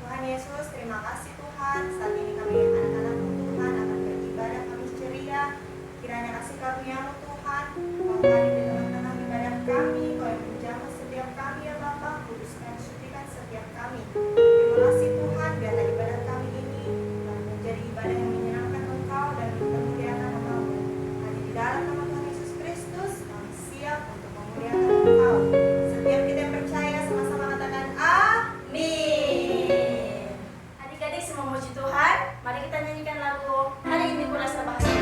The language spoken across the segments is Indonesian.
Tuhan Yesus, terima kasih Tuhan. Saat ini kami anak-anak-Mu Tuhan akan beribadah, kami ceria. Kiranya kasih karunia-Mu Tuhan, Kau hadir di tengah-tengah ibadah kami, Kau yang menjamah setiap kami ya Bapa, kuduskan, sucikan setiap kami. Terima kasih Tuhan, biarlah ibadah kami ini menjadi ibadah yang menyenangkan Engkau dan memuliakan nama-Mu. Hanya di dalam nama Tuhan Yesus Kristus, kami siap untuk memuliakan Engkau. Setiap kita yang percaya sama-sama katakan amin. Adik-adik semua memuji Tuhan. Mari kita nyanyikan lagu Hari Ini Kurasa Bahagia.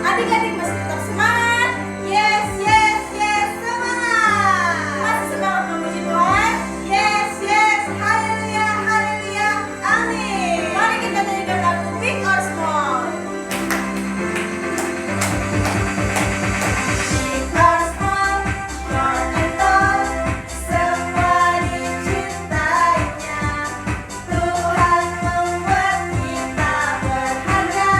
Adik-adik masih tetap semangat? Yes, yes, yes, semangat! Masih semangat memuji Tuhan? Yes, yes, haleluya, haleluya, amin. Mari kita nyanyikan lagu Big or Small. Big or small, short and tall, semua dicintainya. Tuhan membuat kita berharga.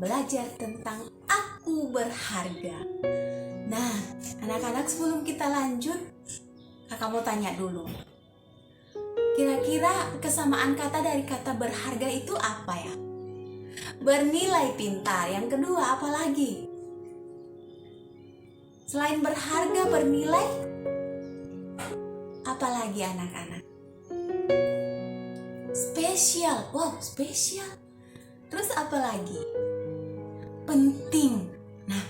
belajar tentang aku berharga. Nah, anak-anak, sebelum kita lanjut, kakak mau tanya dulu. Kira-kira kesamaan kata dari kata berharga itu apa ya? Bernilai, pintar. Yang kedua apa lagi? Selain berharga, bernilai, apa lagi anak-anak? Spesial. Wow, spesial. Terus apa lagi? Penting. Nah,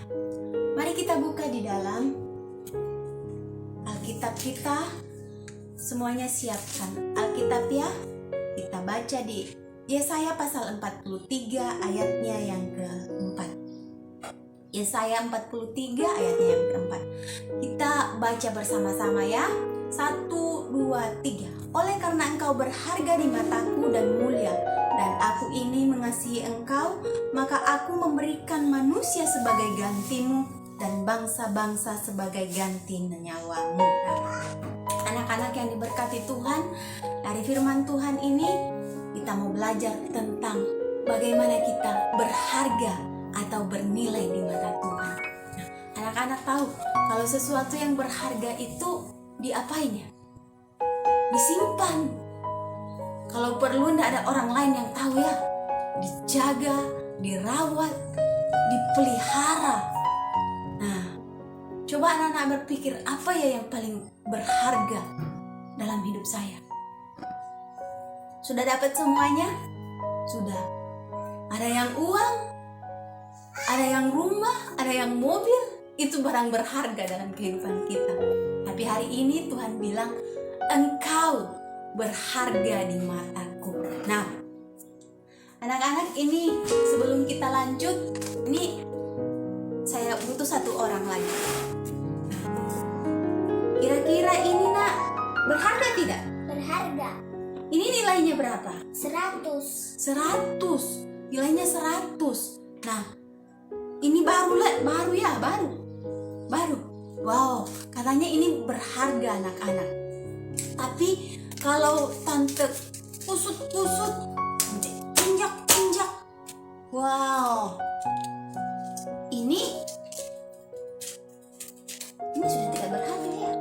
mari kita buka di dalam Alkitab kita. Semuanya siapkan Alkitab ya. Kita baca di Yesaya pasal 43 ayatnya yang keempat. Yesaya 43 ayatnya yang keempat. Kita baca bersama-sama ya. 1, 2, 3. Oleh karena engkau berharga di mataku dan mulia, dan aku ini mengasihi engkau, maka aku memberikan manusia sebagai gantimu dan bangsa-bangsa sebagai ganti nyawamu. Anak-anak yang diberkati Tuhan, dari firman Tuhan ini kita mau belajar tentang bagaimana kita berharga atau bernilai di mata Tuhan. Nah, anak-anak tahu kalau sesuatu yang berharga itu diapain ya? Disimpan. Kalau perlu tidak ada orang lain yang tahu ya. Dijaga, dirawat, dipelihara. Nah, coba anak-anak berpikir apa ya yang paling berharga dalam hidup saya? Sudah dapat semuanya? Sudah. Ada yang uang, ada yang rumah, ada yang mobil. Itu barang berharga dalam kehidupan kita. Tapi hari ini Tuhan bilang, engkau berharga di mataku. Nah, anak-anak, ini sebelum kita lanjut, ini saya butuh satu orang lagi. Kira-kira ini nak berharga tidak? Berharga. Ini nilainya berapa? 100. 100. Nilainya 100. Nah, ini baru ya, baru. Wow, katanya ini berharga anak-anak. Tapi kalau tante kusut-kusut, injak, wow, ini sudah tidak berharga ya?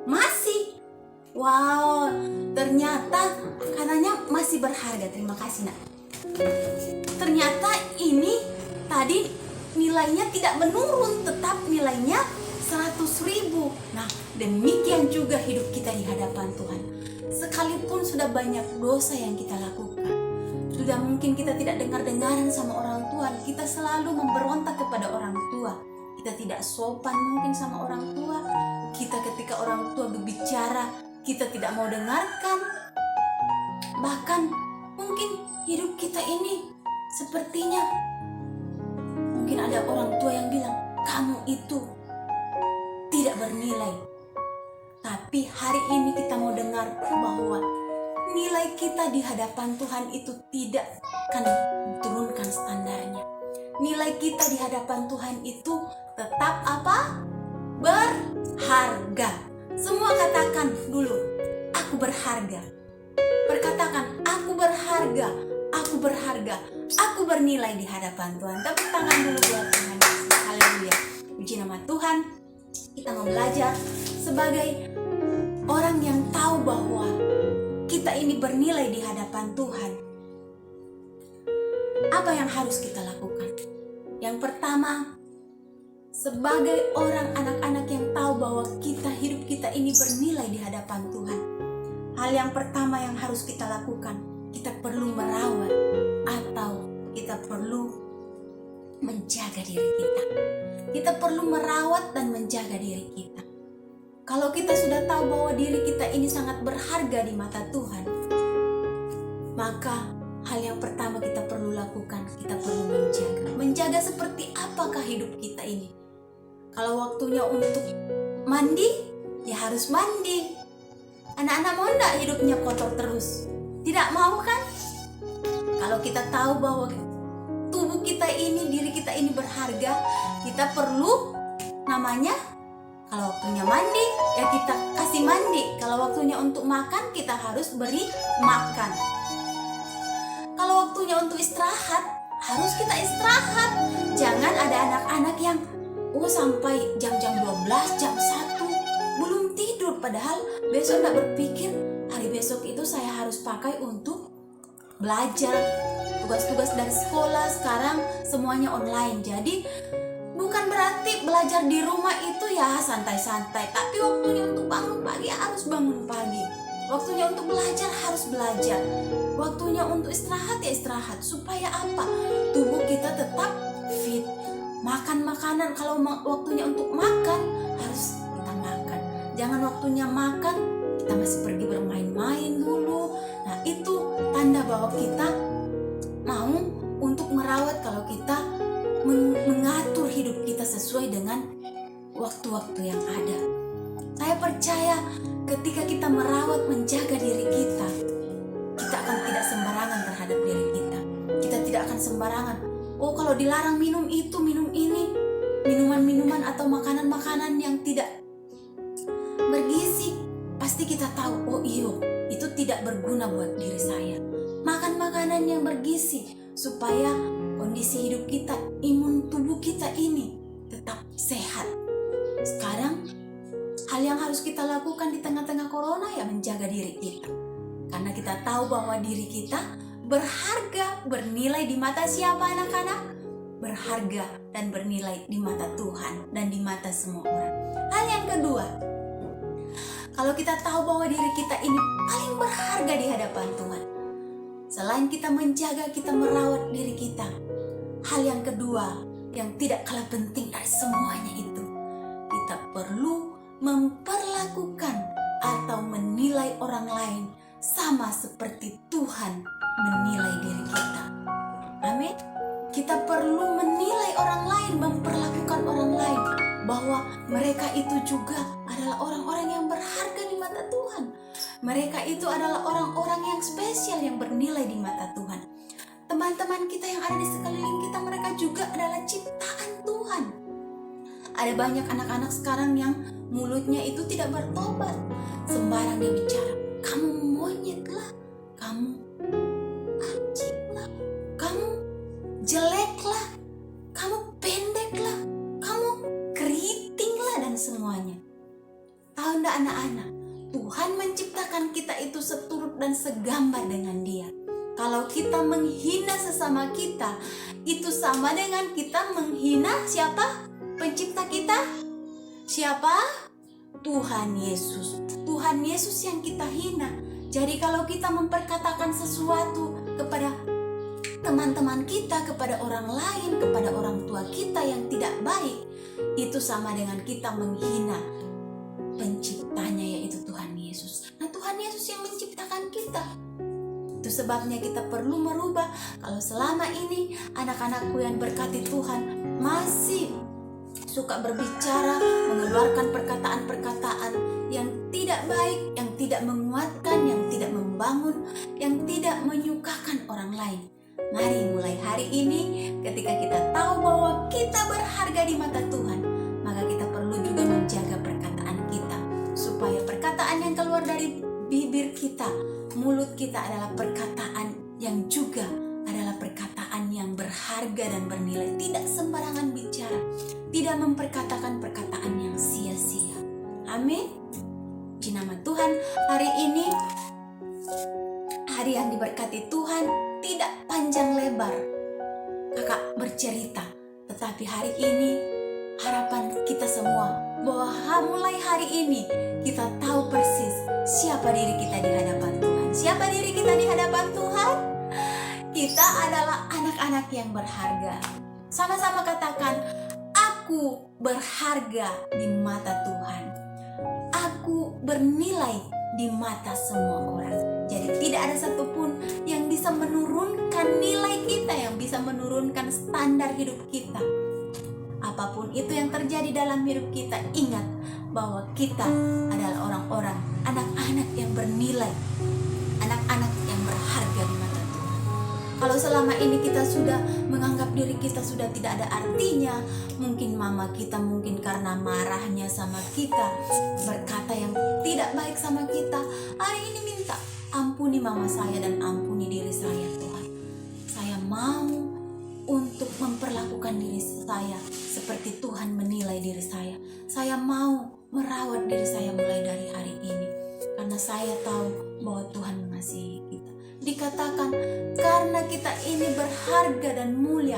Masih. Wow, ternyata katanya masih berharga. Terima kasih nak. Ternyata ini tadi nilainya tidak menurun, tetap nilainya 100.000. Nah, demikian juga hidup kita di hadapan Tuhan. Sekalipun sudah banyak dosa yang kita lakukan, sudah mungkin kita tidak dengar-dengaran sama orang tua, kita selalu memberontak kepada orang tua, kita tidak sopan mungkin sama orang tua, kita ketika orang tua berbicara kita tidak mau dengarkan. Bahkan mungkin hidup kita ini sepertinya mungkin ada orang tua yang bilang kamu itu tidak bernilai. Tapi hari ini kita mau dengar bahwa nilai kita di hadapan Tuhan itu tidak akan diturunkan standarnya. Nilai kita di hadapan Tuhan itu tetap apa? Berharga. Semua katakan dulu, aku berharga. Perkatakan, aku berharga, aku berharga, aku bernilai di hadapan Tuhan. Tepuk tangan dulu buat Tuhan Yesus. Haleluya. Puji nama Tuhan. Kita mau belajar sebagai orang yang tahu bahwa kita ini bernilai di hadapan Tuhan. Apa yang harus kita lakukan? Yang pertama, sebagai orang anak-anak yang tahu bahwa hidup kita ini bernilai di hadapan Tuhan, hal yang pertama yang harus kita lakukan, kita perlu merawat atau kita perlu menjaga diri kita. Kita perlu merawat dan menjaga diri kita. Kalau kita sudah tahu bahwa diri kita ini sangat berharga di mata Tuhan, maka hal yang pertama kita perlu lakukan, kita perlu menjaga. Menjaga seperti apakah hidup kita ini? Kalau waktunya untuk mandi, ya harus mandi. Anak-anak mau enggak hidupnya kotor terus? Tidak mau kan? Kalau kita tahu bahwa tubuh kita ini, diri kita ini berharga, kita perlu namanya, kalau waktunya mandi, ya kita kasih mandi. Kalau waktunya untuk makan, kita harus beri makan. Kalau waktunya untuk istirahat, harus kita istirahat. Jangan ada anak-anak yang sampai jam-jam 12, jam 1 belum tidur, padahal besok enggak berpikir hari besok itu saya harus pakai untuk belajar. Tugas-tugas dari sekolah sekarang semuanya online. Jadi bukan berarti belajar di rumah itu ya santai-santai, tapi waktunya untuk bangun pagi harus bangun pagi. Waktunya untuk belajar harus belajar. Waktunya untuk istirahat ya istirahat. Supaya apa? Tubuh kita tetap fit. Makan makanan, kalau waktunya untuk makan harus kita makan. Jangan waktunya makan kita masih pergi bermain-main dulu. Nah, itu tanda bahwa kita mau untuk merawat, kalau kita mengatur hidup kita sesuai dengan waktu-waktu yang ada. Saya percaya ketika kita merawat, menjaga diri kita akan tidak sembarangan terhadap diri kita. Kita tidak akan sembarangan. Kalau dilarang minum itu, minum ini, minuman-minuman atau makanan-makanan yang tidak bergizi, pasti kita tahu, itu tidak berguna buat diri saya. Makan makanan yang bergizi supaya kondisi hidup kita, imun tubuh kita ini tetap sehat. Sekarang hal yang harus kita lakukan di tengah-tengah corona ya menjaga diri kita. Karena kita tahu bahwa diri kita berharga, bernilai di mata siapa anak-anak? Berharga dan bernilai di mata Tuhan dan di mata semua orang. Hal yang kedua, kalau kita tahu bahwa diri kita ini paling berharga di hadapan Tuhan, selain kita menjaga, kita merawat diri kita, hal yang kedua yang tidak kalah penting dari semuanya itu, kita perlu memperlakukan atau menilai orang lain sama seperti Tuhan menilai diri kita. Amin. Kita perlu menilai orang lain, memperlakukan orang lain bahwa mereka itu juga adalah orang-orang yang berharga di mata Tuhan. Mereka itu adalah orang-orang yang spesial, yang bernilai di mata Tuhan. Teman-teman kita yang ada di sekeliling kita, mereka juga adalah ciptaan Tuhan. Ada banyak anak-anak sekarang yang mulutnya itu tidak bertobat. Sembarang dia bicara, kamu monyet lah, kamu anjing lah, kamu jelek lah, kamu pendek lah, kamu keriting lah, dan semuanya. Tahu enggak anak-anak, Tuhan menciptakan kita itu seturut dan segambar dengan Dia. Kalau kita menghina sesama kita, itu sama dengan kita menghina siapa? Pencipta kita? Siapa? Tuhan Yesus. Tuhan Yesus yang kita hina. Jadi kalau kita memperkatakan sesuatu kepada teman-teman kita, kepada orang lain, kepada orang tua kita yang tidak baik, itu sama dengan kita menghina penciptanya, yaitu Tuhan Yesus. Nah, Tuhan Yesus yang menciptakan kita. Itu sebabnya kita perlu merubah. Kalau selama ini anak-anakku yang berkati Tuhan masih suka berbicara, mengeluarkan perkataan-perkataan yang tidak baik, yang tidak menguatkan, yang tidak membangun, yang tidak menyukakan orang lain. Mari mulai hari ini, ketika kita tahu bahwa kita berharga di mata Tuhan, maka kita perlu juga menjaga perkataan kita, supaya perkataan yang keluar dari bibir kita, mulut kita adalah perkataan yang juga adalah perkataan yang berharga dan bernilai. Tidak sembarangan bicara, tidak memperkatakan perkataan yang sia-sia. Amin. Puji nama Tuhan. Hari ini hari yang diberkati Tuhan, tidak panjang lebar kakak bercerita, tetapi hari ini harapan kita semua bahwa mulai hari ini kita tahu persis siapa diri kita di hadapan Tuhan. Siapa diri kita di hadapan Tuhan? Kita adalah anak-anak yang berharga. Sama-sama katakan, aku berharga di mata Tuhan. Aku bernilai di mata semua orang. Jadi tidak ada satupun yang bisa menurunkan nilai kita, yang bisa menurunkan standar hidup kita. Apapun itu yang terjadi dalam hidup kita, ingat bahwa kita adalah orang-orang, anak-anak yang bernilai, anak-anak yang berharga di mata Tuhan. Kalau selama ini kita sudah menganggap diri kita sudah tidak ada artinya, mungkin mama kita mungkin karena marahnya sama kita, berkata yang tidak baik sama kita, hari ini minta ampuni mama saya dan ampuni diri saya, Tuhan. Saya mau untuk memperlakukan diri saya seperti Tuhan menilai diri saya. Saya mau merawat diri saya mulai dari hari ini, karena saya tahu bahwa Tuhan mengasihi kita. Dikatakan karena kita ini berharga dan mulia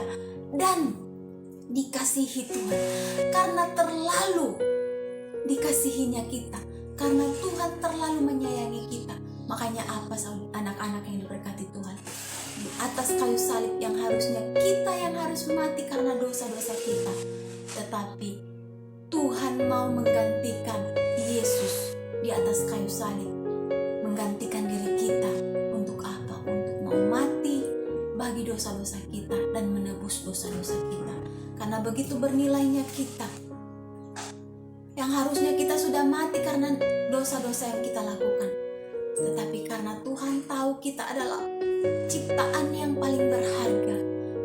dan dikasihi Tuhan, karena terlalu dikasihinya kita, karena Tuhan terlalu menyayangi kita. Makanya apa anak-anak yang diberkati Tuhan, di atas kayu salib yang harusnya kita yang harus mati karena dosa-dosa kita, tetapi Tuhan mau menggantikan Yesus di atas kayu salib, menggantikan diri kita. Untuk apa? Untuk mau mati bagi dosa-dosa kita dan menebus dosa-dosa kita. Karena begitu bernilainya kita, yang harusnya kita sudah mati karena dosa-dosa yang kita lakukan, tetapi karena Tuhan tahu kita adalah ciptaan yang paling berharga,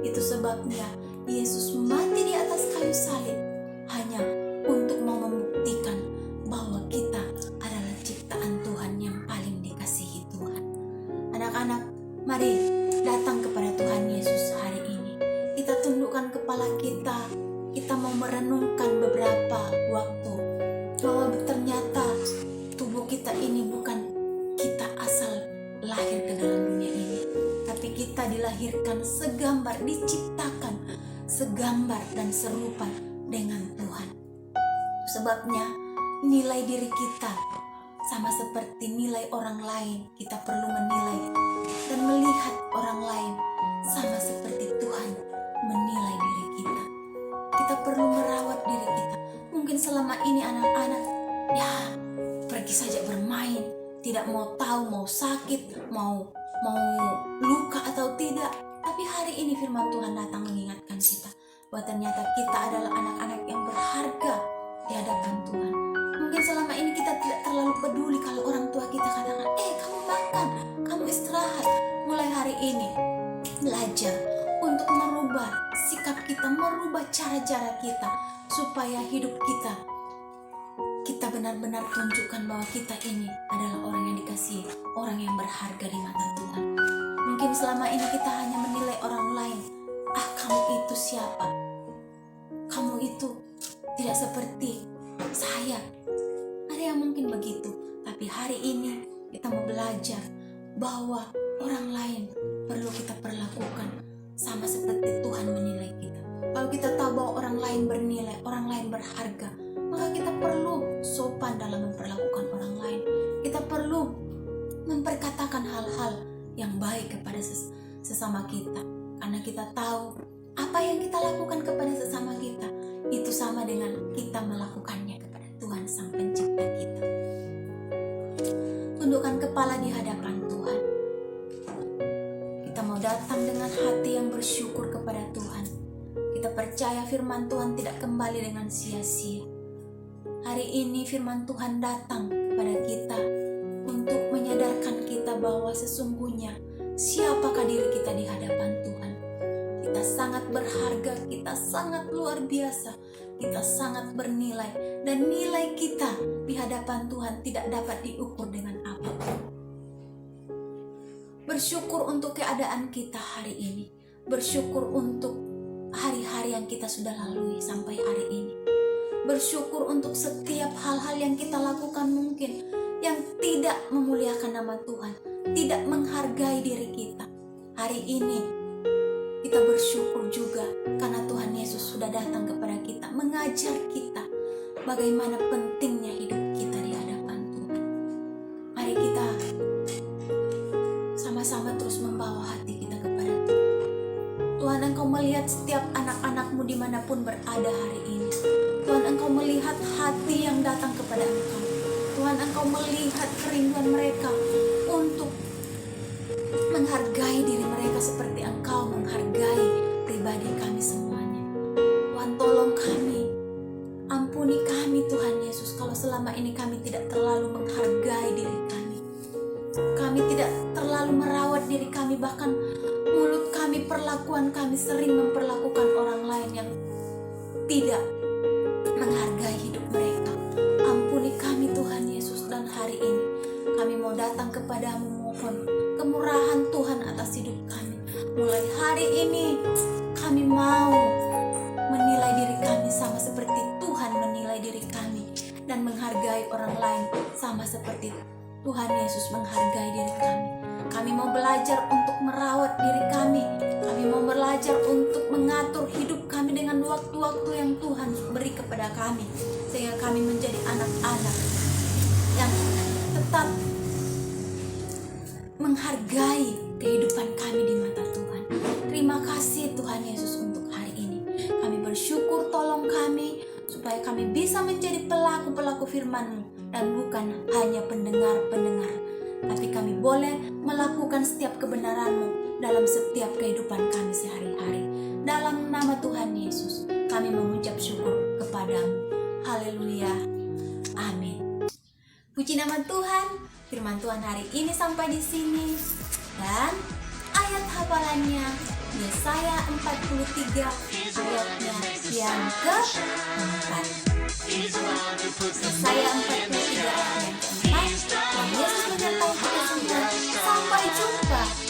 itu sebabnya Yesus mati di atas kayu salib hanya untuk mau membuktikan bahwa kita adalah ciptaan Tuhan yang paling dikasihi Tuhan. Anak-anak, mari datang kepada Tuhan Yesus hari ini. Kita tundukkan kepala kita. Kita mau merenungkan beberapa waktu bahwa ternyata tubuh kita ini bukan kita asal lahir ke dalam dunia ini, tapi kita dilahirkan segambar, diciptakan segambar dan serupa dengan Tuhan. Sebabnya nilai diri kita sama seperti nilai orang lain. Kita perlu menilai dan melihat orang lain sama seperti Tuhan menilai diri kita. Kita perlu merawat diri kita. Mungkin selama ini anak-anak ya pergi saja bermain, tidak mau tahu mau sakit, mau luka atau tidak. Tapi hari ini firman Tuhan datang mengingatkan kita bahwa ternyata kita adalah anak-anak yang berharga di hadapan Tuhan. Mungkin selama ini kita tidak terlalu peduli kalau orang tua kita katakan, kamu makan, kamu istirahat. Mulai hari ini belajar untuk merubah sikap kita, merubah cara-cara kita, supaya hidup kita benar-benar tunjukkan bahwa kita ini adalah orang yang dikasihi, orang yang berharga di mata Tuhan. Mungkin selama ini kita hanya menilai orang lain, kamu itu siapa? Kamu itu tidak seperti saya. Ada yang mungkin begitu, tapi hari ini kita mau belajar bahwa orang lain perlu kita perlakukan sama seperti Tuhan menilai kita. Kalau kita tahu bahwa orang lain bernilai, orang lain berharga, maka kita perlu sopan dalam memperlakukan orang lain. Kita perlu memperkatakan hal-hal yang baik kepada sesama kita, karena kita tahu apa yang kita lakukan kepada sesama kita itu sama dengan kita melakukannya kepada Tuhan Sang Pencipta kita. Tundukkan kepala di hadapan Tuhan. Kita mau datang dengan hati yang bersyukur kepada Tuhan. Kita percaya firman Tuhan tidak kembali dengan sia-sia. Hari ini firman Tuhan datang kepada kita untuk menyadarkan kita bahwa sesungguhnya siapakah diri kita di hadapan Tuhan. Kita sangat berharga, kita sangat luar biasa, kita sangat bernilai, dan nilai kita di hadapan Tuhan tidak dapat diukur dengan apapun. Bersyukur untuk keadaan kita hari ini, bersyukur untuk hari-hari yang kita sudah lalui sampai hari ini. Bersyukur untuk setiap hal-hal yang kita lakukan mungkin yang tidak memuliakan nama Tuhan, tidak menghargai diri kita. Hari ini kita bersyukur juga karena Tuhan Yesus sudah datang kepada kita, mengajar kita bagaimana pentingnya hidup kita di hadapan Tuhan. Mari kita sama-sama terus membawa hati kita kepada Tuhan. Tuhan, Engkau melihat setiap anak-anak-Mu dimanapun berada hari ini. Tuhan, Engkau melihat hati yang datang kepada Engkau. Tuhan, Engkau melihat kerinduan mereka untuk menghargai diri mereka seperti Engkau menghargai pribadi kami semuanya. Tuhan, tolong kami, ampuni kami Tuhan Yesus, kalau selama ini kami tidak terlalu menghargai diri kami. Kami tidak terlalu merawat diri kami, bahkan mulut kami, perlakuan kami sering memperlakukan orang lain yang tidak menghargai hidup mereka. Ampuni kami Tuhan Yesus, dan hari ini kami mau datang kepadamu mohon kemurahan Tuhan atas hidup kami. Mulai hari ini kami sama seperti Tuhan Yesus menghargai diri kami. Kami mau belajar untuk merawat diri kami. Kami mau belajar untuk mengatur hidup kami dengan waktu-waktu yang Tuhan beri kepada kami, sehingga kami menjadi anak-anak yang tetap menghargai kehidupan kami di mata Tuhan. Terima kasih Tuhan Yesus untuk hari ini. Kami bersyukur, tolong kami supaya kami bisa menjadi pelaku-pelaku firman-Mu dan bukan hanya pendengar-pendengar, tapi kami boleh melakukan setiap kebenaran-Mu dalam setiap kehidupan kami sehari-hari. Dalam nama Tuhan Yesus kami mengucap syukur kepadamu. Haleluya. Amin. Puji nama Tuhan. Firman Tuhan hari ini sampai di sini. Dan ayat hafalannya Yesaya 43 ayatnya yang ke-4. Yesaya 43 ayat yang ke-4. Dan Yesus menyertai kita semua. Sampai jumpa